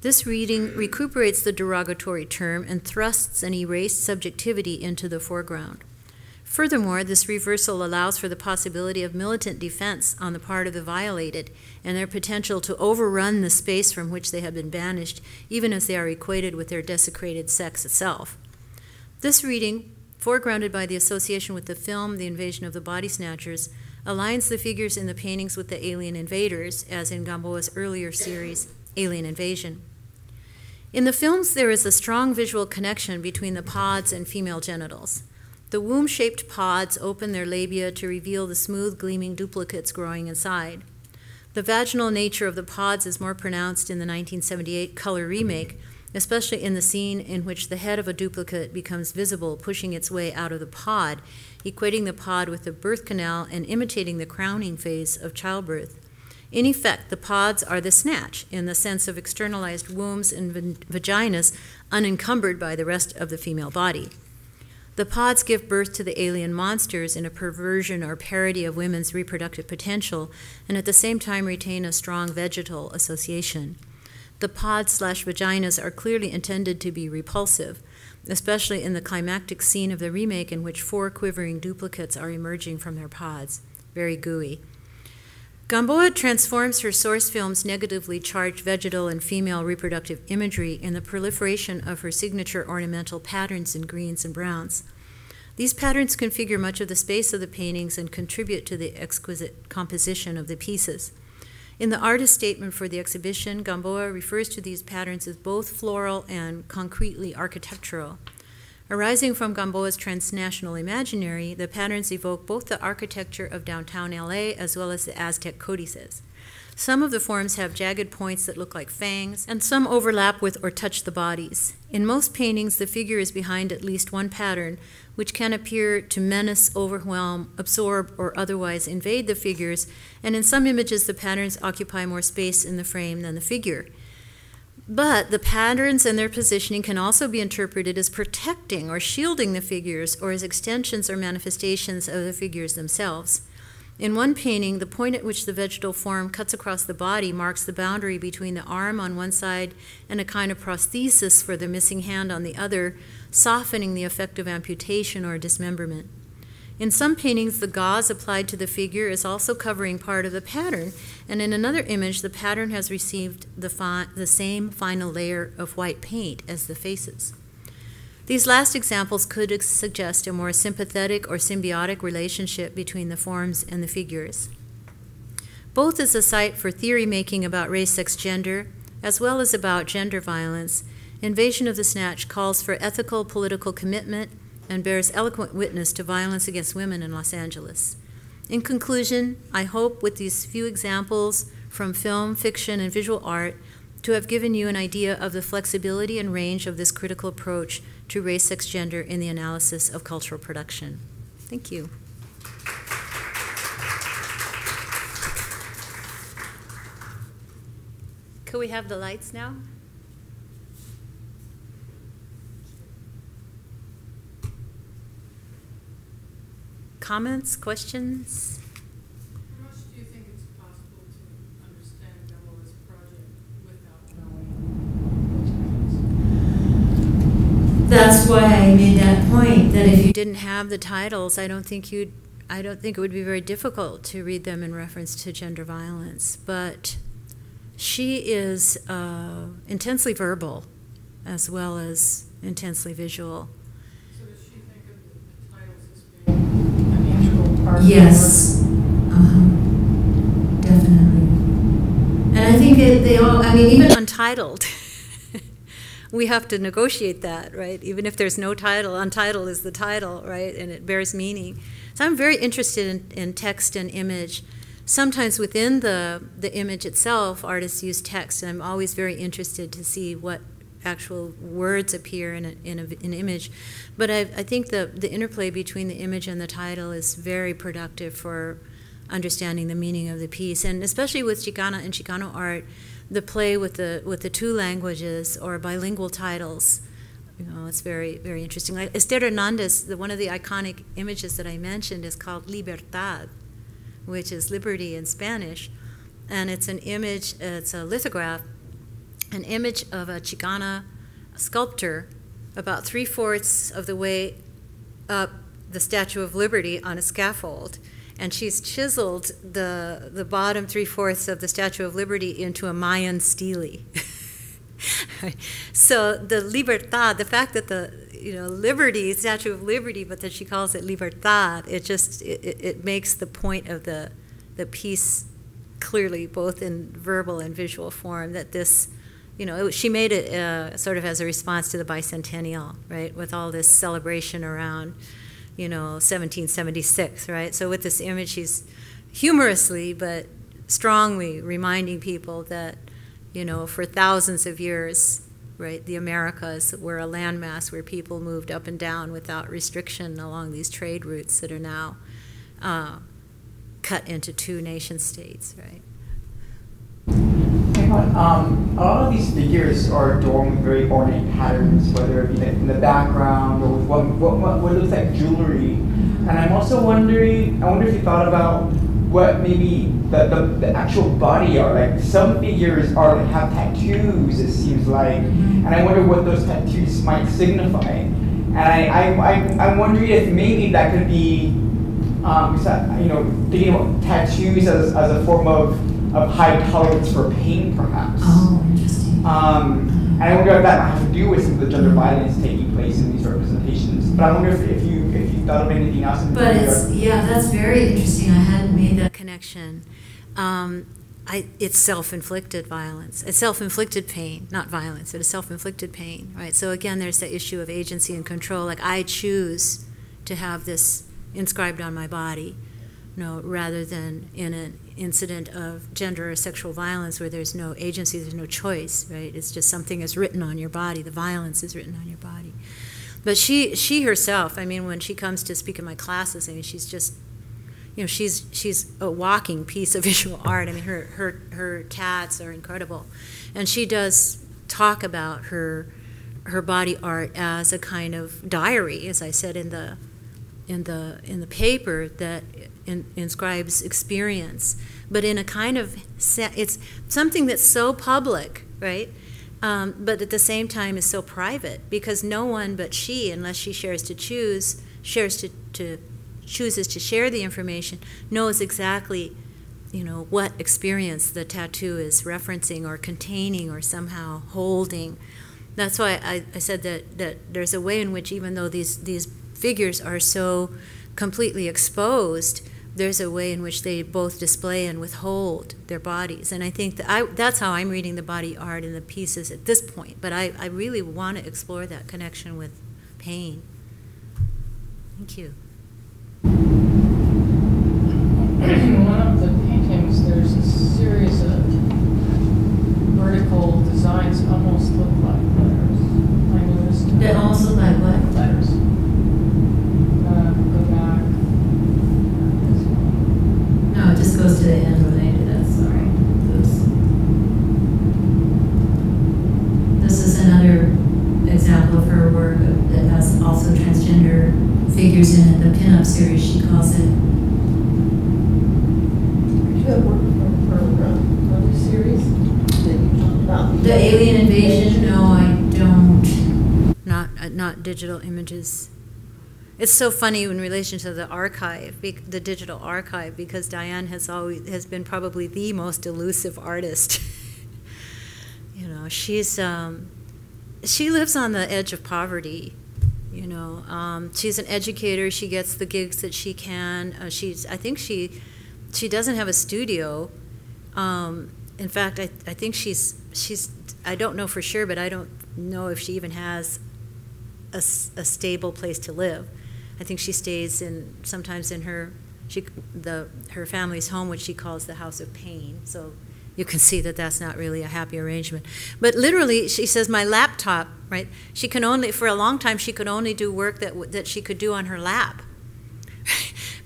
This reading recuperates the derogatory term and thrusts an erased subjectivity into the foreground. Furthermore, this reversal allows for the possibility of militant defense on the part of the violated and their potential to overrun the space from which they have been banished, even as they are equated with their desecrated sex itself. This reading, foregrounded by the association with the film The Invasion of the Body Snatchers, aligns the figures in the paintings with the alien invaders, as in Gamboa's earlier series, Alien Invasion. In the films, there is a strong visual connection between the pods and female genitals. The womb-shaped pods open their labia to reveal the smooth, gleaming duplicates growing inside. The vaginal nature of the pods is more pronounced in the 1978 color remake, especially in the scene in which the head of a duplicate becomes visible, pushing its way out of the pod, equating the pod with the birth canal and imitating the crowning phase of childbirth. In effect, the pods are the snatch, in the sense of externalized wombs and vaginas unencumbered by the rest of the female body. The pods give birth to the alien monsters in a perversion or parody of women's reproductive potential, and at the same time retain a strong vegetal association. The pods/vaginas are clearly intended to be repulsive, especially in the climactic scene of the remake in which 4 quivering duplicates are emerging from their pods. Very gooey. Gamboa transforms her source film's negatively charged vegetal and female reproductive imagery in the proliferation of her signature ornamental patterns in greens and browns. These patterns configure much of the space of the paintings and contribute to the exquisite composition of the pieces. In the artist statement for the exhibition, Gamboa refers to these patterns as both floral and concretely architectural. Arising from Gamboa's transnational imaginary, the patterns evoke both the architecture of downtown LA as well as the Aztec codices. Some of the forms have jagged points that look like fangs, and some overlap with or touch the bodies. In most paintings, the figure is behind at least one pattern, which can appear to menace, overwhelm, absorb, or otherwise invade the figures, and in some images, the patterns occupy more space in the frame than the figure. But the patterns and their positioning can also be interpreted as protecting or shielding the figures, or as extensions or manifestations of the figures themselves. In one painting, the point at which the vegetal form cuts across the body marks the boundary between the arm on one side and a kind of prosthesis for the missing hand on the other, softening the effect of amputation or dismemberment. In some paintings, the gauze applied to the figure is also covering part of the pattern, and in another image, the pattern has received the same final layer of white paint as the faces. These last examples could suggest a more sympathetic or symbiotic relationship between the forms and the figures. Both as a site for theory making about race, sex, gender, as well as about gender violence, Invasion of the Snatch calls for ethical, political commitment and bears eloquent witness to violence against women in Los Angeles. In conclusion, I hope with these few examples from film, fiction, and visual art to have given you an idea of the flexibility and range of this critical approach to race, sex, gender in the analysis of cultural production. Thank you. Could we have the lights now? Comments, questions? How much do you think it's possible to understand Bella's project without knowing? That's why I made that point, that if you didn't have the titles, I don't think it would be very difficult to read them in reference to gender violence. But she is intensely verbal as well as intensely visual. So does she think of the titles as being an integral part Yes, definitely. And I think they all, I mean, even Untitled, we have to negotiate that, right? Even if there's no title, Untitled is the title, right? And it bears meaning. So I'm very interested in text and image. Sometimes within the image itself, artists use text, and I'm always very interested to see what actual words appear in an image. But I think the interplay between the image and the title is very productive for understanding the meaning of the piece, and especially with Chicana and Chicano art, the play with the two languages or bilingual titles. You know, it's very, very interesting. Like Esther Hernandez, one of the iconic images that I mentioned is called Libertad, which is liberty in Spanish, and it's an image, it's a lithograph, an image of a Chicana sculptor about 3/4 of the way up the Statue of Liberty on a scaffold, and she's chiseled the bottom 3/4 of the Statue of Liberty into a Mayan stele. So the libertad, the fact that the liberty, Statue of Liberty, but that she calls it libertad, it makes the point of the piece clearly, both in verbal and visual form, that this, she made it sort of as a response to the bicentennial, right, with all this celebration around 1776, right? So with this image, she's humorously but strongly reminding people that, for thousands of years, right, the Americas were a landmass where people moved up and down without restriction along these trade routes that are now cut into two nation states, right? A lot of these figures are adorned with very ornate patterns, whether it be in the background or with what looks like jewelry. And I'm also wondering, I wonder if you thought about what maybe the actual body are. Like some figures have tattoos, it seems like, and I wonder what those tattoos might signify. And I'm wondering if maybe that could be, thinking about tattoos as a form of high tolerance for pain, perhaps. Oh, interesting. And I wonder if that might have to do with some of the gender violence taking place in these representations. But I wonder if you thought of anything else. But that's very interesting. I hadn't made that connection. It's self-inflicted violence. It's self-inflicted pain, not violence, but it's self-inflicted pain, right? So again, there's the issue of agency and control. Like, I choose to have this inscribed on my body, rather than in an incident of gender or sexual violence where there's no agency, there's no choice, right? It's just something is written on your body. The violence is written on your body. But she herself, I mean, when she comes to speak in my classes, I mean, she's just, she's a walking piece of visual art. I mean, her tats are incredible, and she does talk about her body art as a kind of diary, as I said in the paper, that inscribes experience, but in a kind of it's something that's so public, right? But at the same time is so private, because no one but she, unless she chooses to share the information, knows exactly, what experience the tattoo is referencing or containing or somehow holding. That's why I said that there's a way in which, even though these figures are so completely exposed, there's a way in which they both display and withhold their bodies. And I think that's how I'm reading the body art in the pieces at this point. But I really want to explore that connection with pain. Thank you. In one of the paintings, there's a series of vertical designs almost look like letters. I noticed. That almost look like what? Letters. Go back. No, it just goes to the end when I do that, sorry. Oops. enough series, she calls it. Do you have work from her other series that you talked about? The Alien Invasion? No, I don't. Not digital images. It's so funny in relation to the archive, the digital archive, because Diane has been probably the most elusive artist. You know, she lives on the edge of poverty. You know, she's an educator. She gets the gigs that she can. I think she doesn't have a studio. In fact, I think she's. I don't know for sure, but I don't know if she even has a stable place to live. I think she stays sometimes in her family's home, which she calls the House of Pain. So you can see that that's not really a happy arrangement. But literally, she says, my laptop, right? She can only, for a long time, she could only do work that she could do on her lap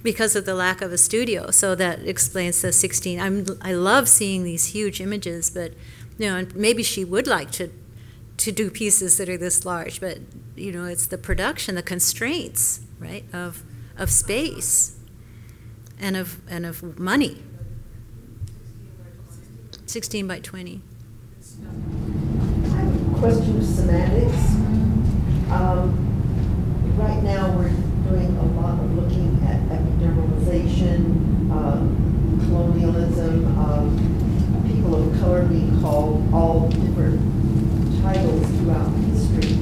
because of the lack of a studio. So that explains the 16. I love seeing these huge images, but you know, and maybe she would like to do pieces that are this large, but you know, it's the production, the constraints, right, of space and of money. 16 by 20. I have a question of semantics. Right now we're doing a lot of looking at epidermalization, colonialism, people of color being called all different titles throughout history.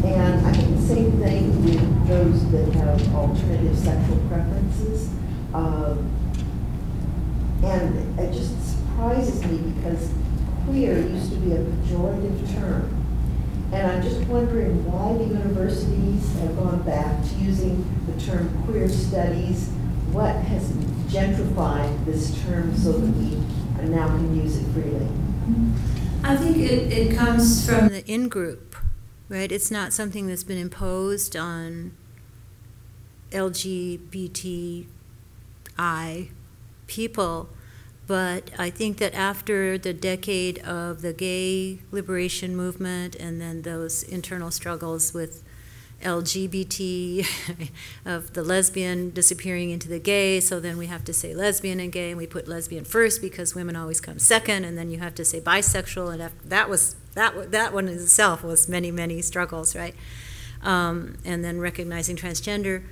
And I think the same thing with those that have alternative sexual preferences. And it just surprises me because queer used to be a pejorative term. And I'm just wondering why the universities have gone back to using the term queer studies. What has gentrified this term so that we now can use it freely? I think it comes from the in-group, right? It's not something that's been imposed on LGBTI people, but I think that after the decade of the gay liberation movement and then those internal struggles with LGBT, of the lesbian disappearing into the gay, so then we have to say lesbian and gay, and we put lesbian first because women always come second, and then you have to say bisexual, and that one in itself was many, many struggles, right? And then recognizing transgender.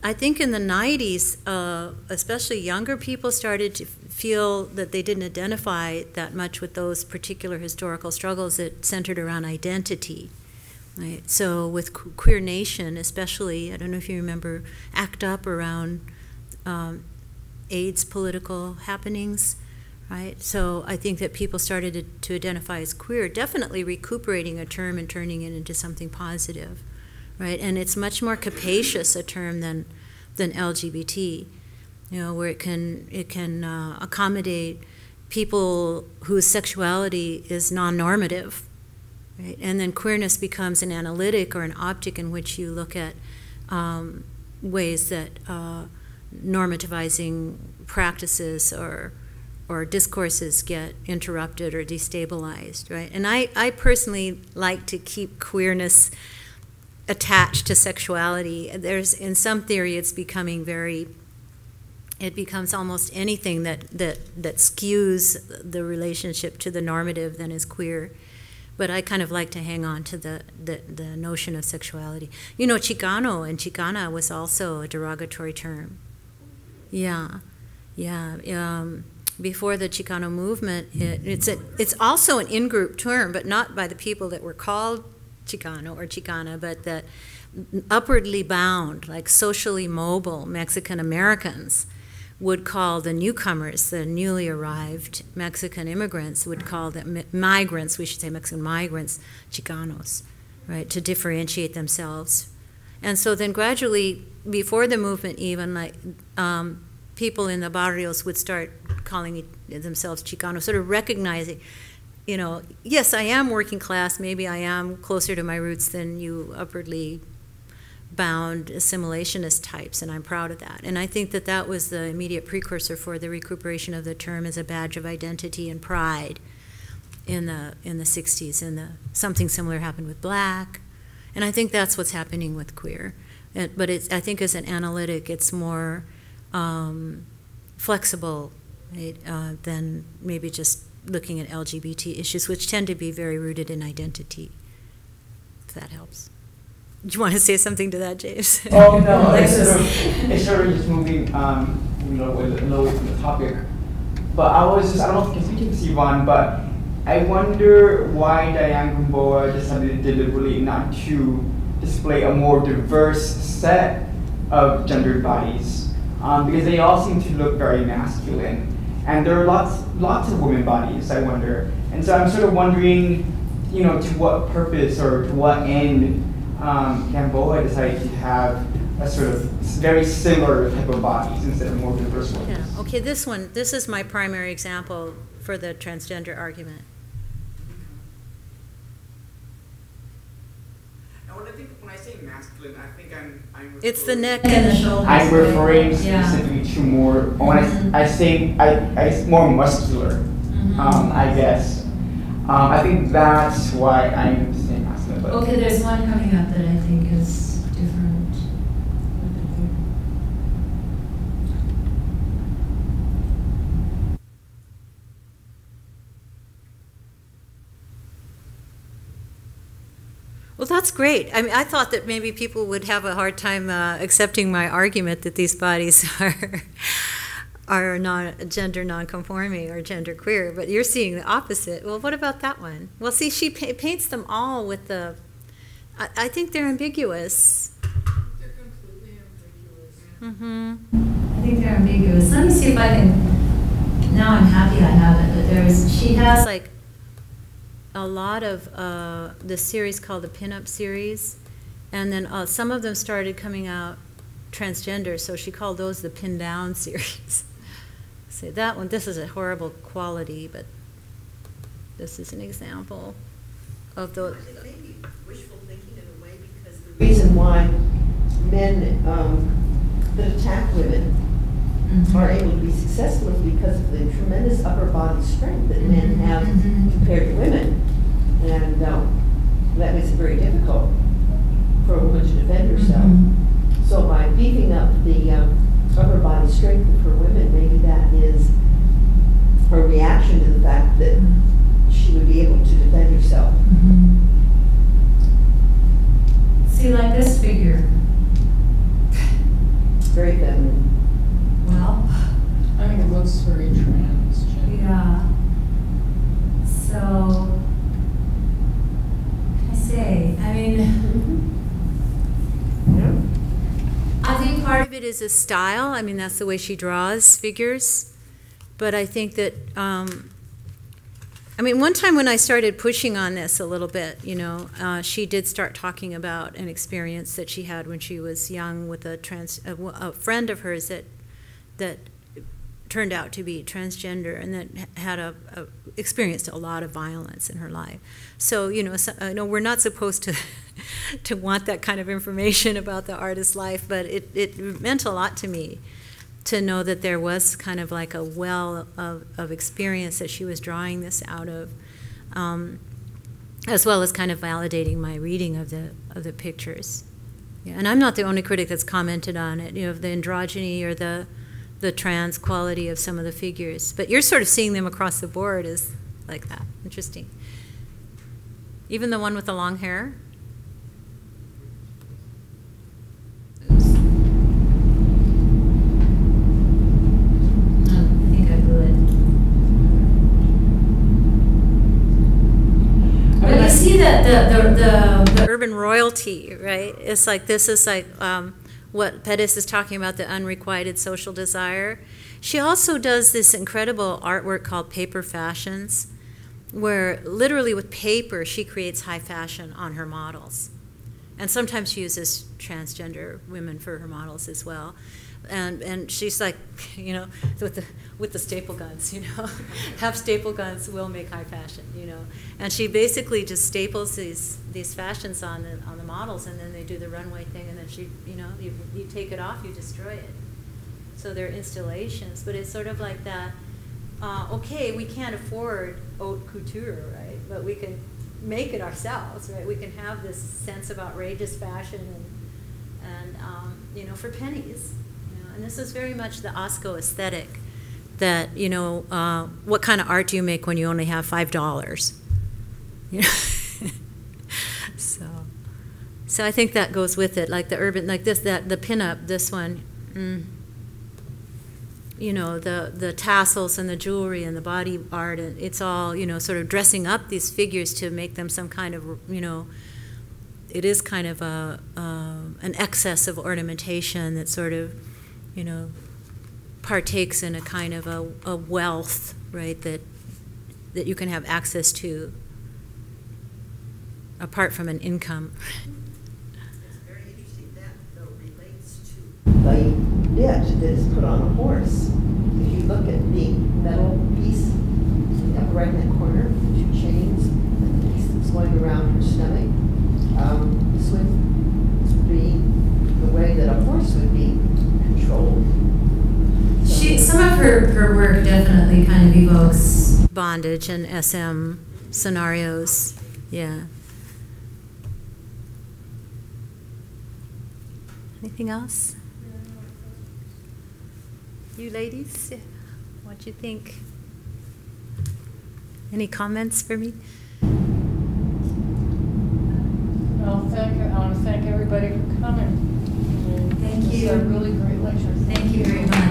I think in the 90s, especially younger people started to feel that they didn't identify that much with those particular historical struggles that centered around identity. Right. So with Queer Nation, especially, I don't know if you remember ACT UP around AIDS political happenings, right? So I think that people started to identify as queer, definitely recuperating a term and turning it into something positive, right? And it's much more capacious a term than LGBT, you know, where it can accommodate people whose sexuality is non-normative. Right? And then queerness becomes an analytic or an optic in which you look at ways that normativizing practices or discourses get interrupted or destabilized, right? And I personally like to keep queerness attached to sexuality. In some theory, it's becoming it becomes almost anything that skews the relationship to the normative then is queer. But I kind of like to hang on to the notion of sexuality. You know, Chicano and Chicana was also a derogatory term. Yeah. Before the Chicano movement, it's also an in-group term, but not by the people that were called Chicano or Chicana, but that upwardly bound, like socially mobile Mexican Americans would call the newcomers, the newly arrived Mexican immigrants, would call them migrants, we should say Mexican migrants, Chicanos, right, to differentiate themselves. And so then gradually, before the movement even, like people in the barrios would start calling themselves Chicanos, sort of recognizing, you know, yes, I am working class, maybe I am closer to my roots than you upwardly bound assimilationist types, and I'm proud of that. And I think that that was the immediate precursor for the recuperation of the term as a badge of identity and pride in the 60s. And something similar happened with black, and I think that's what's happening with queer. But I think as an analytic, it's more flexible, right, than maybe just looking at LGBT issues, which tend to be very rooted in identity, if that helps. Do you want to say something to that, James? Oh, no, it's sort of just moving away from the topic. But I don't know if you can speak to this, Yvonne, but I wonder why Diane Gamboa decided deliberately not to display a more diverse set of gendered bodies, because they all seem to look very masculine. And there are lots of women bodies, I wonder. And so I'm sort of wondering, to what purpose or to what end Gamboa decided to have a sort of very similar type of bodies instead of more diverse ones. Yeah. Okay, this is my primary example for the transgender argument. When I say masculine, I think I'm it's the neck and the shoulders. I'm referring specifically to more, when I say more muscular, I guess. I think that's why I'm saying masculine. But okay, there's one coming up that I think is different. Well, that's great. I mean, I thought that maybe people would have a hard time accepting my argument that these bodies are not gender nonconforming or gender queer, but you're seeing the opposite. Well, what about that one? Well, see, she paints them all with the. I think they're ambiguous. They're completely ambiguous. Mm-hmm. I think they're ambiguous. Let me see if I can. Now I'm happy I have it, but she has like a lot of the series called the Pinup series, and then some of them started coming out transgender, so she called those the Pin Down series. So that one, this is a horrible quality, but this is an example of the. It may be wishful thinking in a way, because the reason why men that attack women are able to be successful is because of the tremendous upper body strength that men have compared to women. And that makes it very difficult for a woman to defend herself. So by beefing up the upper body strength for women, maybe that is a reaction to the fact that she would be able to defend herself. See, like this figure. Very feminine. Well, I think it looks very transgender. yeah. So, what can I say? I mean, I think part of it is a style. I mean, that's the way she draws figures. But I think that, I mean, one time when I started pushing on this a little bit, she did start talking about an experience that she had when she was young with a friend of hers that turned out to be transgender and that had experienced a lot of violence in her life. So, we're not supposed to want that kind of information about the artist's life, but it meant a lot to me to know that there was kind of like a well of experience that she was drawing this out of, as well as kind of validating my reading of the pictures. Yeah, and I'm not the only critic that's commented on it, the androgyny or the trans quality of some of the figures. But you're sort of seeing them across the board as like that. Interesting. Even the one with the long hair. oops. Oh, I think I blew it. But you see that the Urban royalty, right? It's like, this is like what Pettis is talking about, the unrequited social desire. She also does this incredible artwork called Paper Fashions, where literally with paper she creates high fashion on her models. And sometimes she uses transgender women for her models as well. And she's like, with the staple guns, have staple guns will make high fashion, And she basically just staples these fashions on the models, and then they do the runway thing, and then she, you take it off, you destroy it. So they're installations, but it's sort of like that. Okay, we can't afford haute couture, right? But we can make it ourselves, right? We can have this sense of outrageous fashion and you know, for pennies. You know, and this is very much the Osco aesthetic. That, you know, what kind of art do you make when you only have $5? You know? So I think that goes with it, like the urban, like this, that the pinup, this one, you know, the tassels and the jewelry and the body art, and it's all, you know, sort of dressing up these figures to make them some kind of, you know, it is kind of an excess of ornamentation that sort of, you know, partakes in a kind of a wealth, right, that you can have access to apart from an income. It's very interesting that, though, relates to the bit that is put on a horse. If you look at the metal piece, right in that corner, the two chains, and the piece that's going around her stomach, this would be the way that a horse would be controlled. Some of her work definitely kind of evokes bondage and SM scenarios, yeah. Anything else? You ladies, what do you think? Any comments for me? Well, I want to thank everybody for coming. Thank This is you. a really great lecture. Thank you very much.